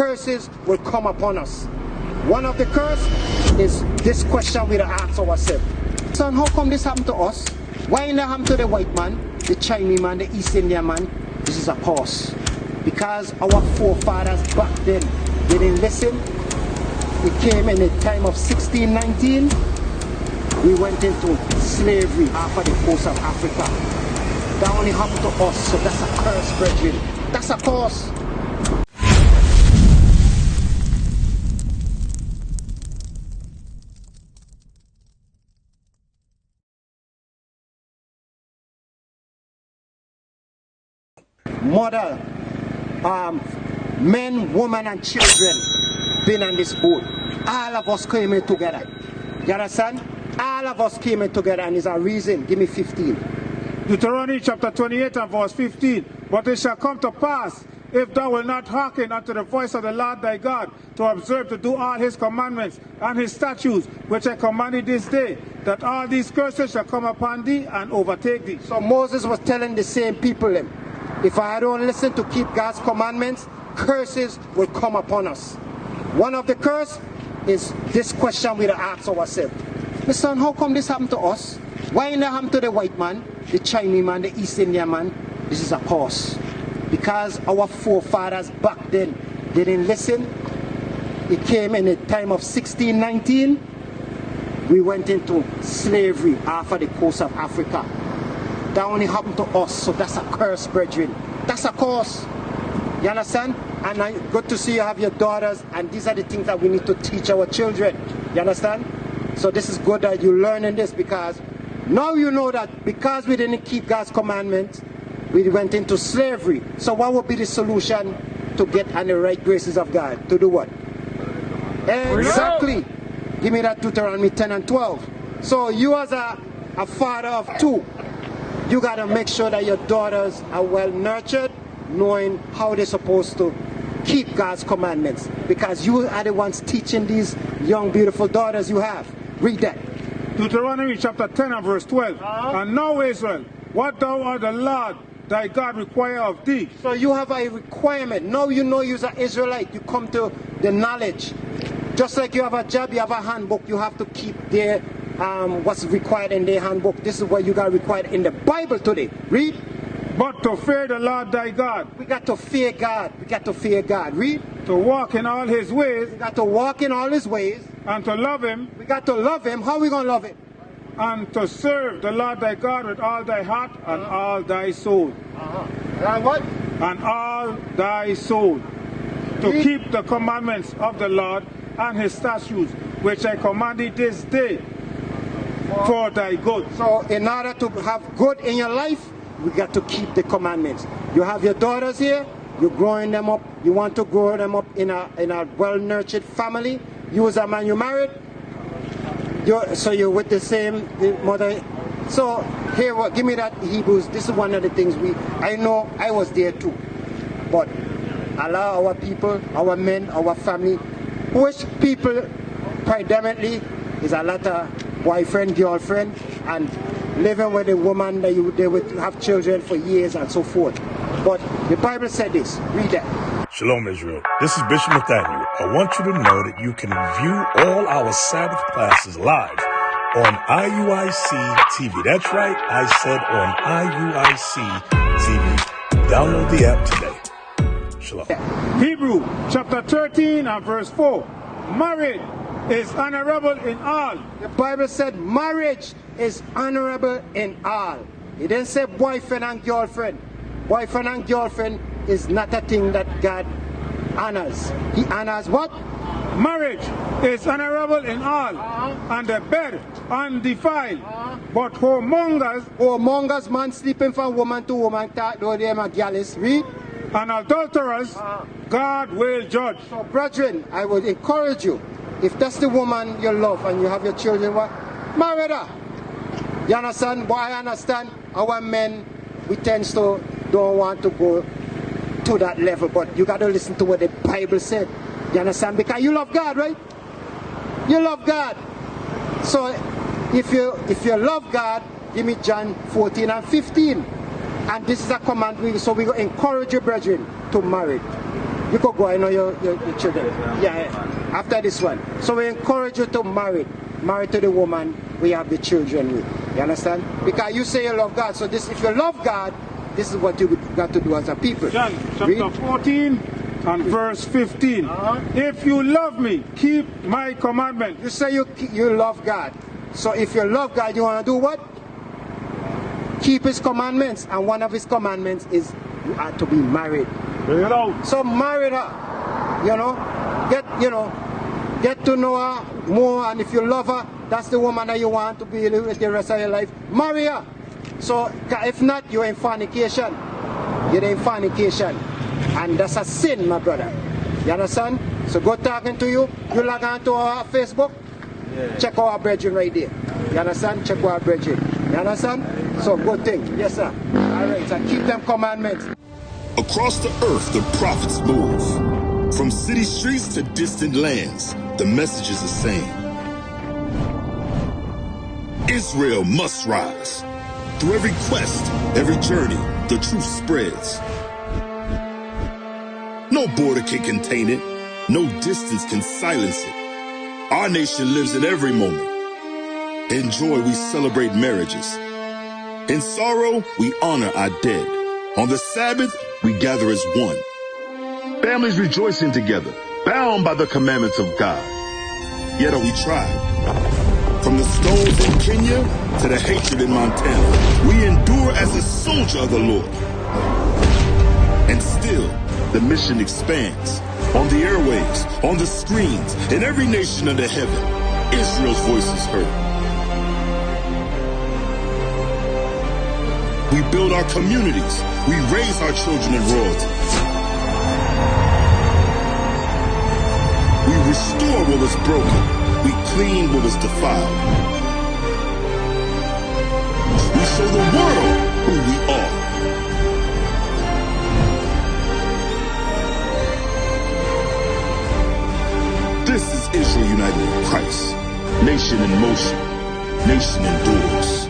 curses will come upon us. One of the curse is this question we ask ourselves. Son, how come this happened to us? Why didn't it happen to the white man, the Chinese man, the East Indian man? This is a cause. Because our forefathers back then didn't listen. It came in the time of 1619. We went into slavery off of the coast of Africa. That only happened to us, so that's a curse, brethren. That's a cause. Mother, men, women, and children been on this boat. All of us came in together. You understand? All of us came in together, and there's a reason. Give me 15. Deuteronomy chapter 28 and verse 15. But it shall come to pass, if thou wilt not hearken unto the voice of the Lord thy God, to observe to do all his commandments and his statutes, which I command thee this day, that all these curses shall come upon thee and overtake thee. So Moses was telling the same people, if I don't listen to keep God's commandments, curses will come upon us. One of the curse is this question we ask ourselves. Listen, how come this happened to us? Why didn't it happen to the white man, the Chinese man, the East Indian man? This is a cause. Because our forefathers back then didn't listen. It came in the time of 1619. We went into slavery off of the coast of Africa. That only happened to us, so that's a curse, brethren. That's a cause. You understand? And good to see you have your daughters, and these are the things that we need to teach our children. You understand? So this is good that you're learning this, because now you know that because we didn't keep God's commandments, we went into slavery. So what would be the solution to get on the right graces of God? To do what? Exactly. Give me that Deuteronomy 10 and 12. So you as a father of two, you got to make sure that your daughters are well nurtured, knowing how they're supposed to keep God's commandments. Because you are the ones teaching these young, beautiful daughters you have. Read that. Deuteronomy chapter 10 and verse 12. And now, Israel, what thou art the Lord thy God require of thee. So you have a requirement. Now you know you're an Israelite. You come to the knowledge. Just like you have a job, you have a handbook, you have to keep their what's required in their handbook. This is what you got required in the Bible today. Read. But to fear the Lord thy God. We got to fear God. We got to fear God. Read. To walk in all his ways. We got to walk in all his ways. And to love him. We got to love him. How are we going to love him? And to serve the Lord thy God with all thy heart and all thy soul. And what? And all thy soul. To keep the commandments of the Lord and his statutes, which I command thee this day for thy good. So in order to have good in your life, we got to keep the commandments. You have your daughters here, you're growing them up, you want to grow them up in a well-nurtured family. You as a man, you married, so you're with the same mother. So here, give me that Hebrews. This is one of the things I know I was there too. But allow our people, our men, our family, which people predominantly is a lot of boyfriend, girlfriend, and living with a woman that they would have children for years and so forth. But the Bible said this. Read that. Shalom, Israel. This is Bishop Nathaniel. I want you to know that you can view all our Sabbath classes live on IUIC TV. That's right, I said on IUIC TV. Download the app today. Shalom. Hebrew chapter 13 and verse 4. Marriage is honorable in all. The Bible said marriage is honorable in all. It didn't say boyfriend and girlfriend. Boyfriend and girlfriend is not a thing that God honors. He honors what? Marriage is honorable in all, and the bed undefiled. But whoremongers, man sleeping from woman to woman, though they are jealous. Read. And adulterers, God will judge. So, brethren, I would encourage you, if that's the woman you love and you have your children, marry her. You understand? But I understand our men, we tend to don't want to go to that level, but you got to listen to what the Bible said. You understand? Because you love God, right? You love God. So if you love God, give me John 14 and 15. And this is a command, so we encourage you, brethren, to marry. You could go, I know your children. Yeah, after this one. So we encourage you to marry to the woman we have the children with. You understand? Because you say you love God. So this, if you love God, this is what you got to do as a people. John chapter 14 and verse 15. If you love me, keep my commandment. You say you love God. So if you love God, you want to do what? Keep his commandments. And one of his commandments is you are to be married. Bring it out. So marry her. Get to know her more, and if you love her, that's the woman that you want to be with the rest of your life. Marry her. So if not, you're in fornication. You're in fornication. And that's a sin, my brother. You understand? So go talking to you. You log on to our Facebook. Yeah. Check our brethren right there. You understand? Check our brethren. You understand? So good thing. Yes, sir. All right. So keep them commandments. Across the earth, the prophets move. From city streets to distant lands, the message is the same. Israel must rise. Through every quest, every journey, the truth spreads. No border can contain it. No distance can silence it. Our nation lives in every moment. In joy, we celebrate marriages. In sorrow, we honor our dead. On the Sabbath, we gather as one. Families rejoicing together, bound by the commandments of God. Yet are we tried. From the stones in Kenya to the hatred in Montana, we endure as a soldier of the Lord. And still, the mission expands. On the airwaves, on the screens, in every nation under heaven, Israel's voice is heard. We build our communities. We raise our children in royalty. We restore what was broken. We clean what was defiled. We show the world who we are. This is Israel united in Christ. Nation in motion. Nation endures.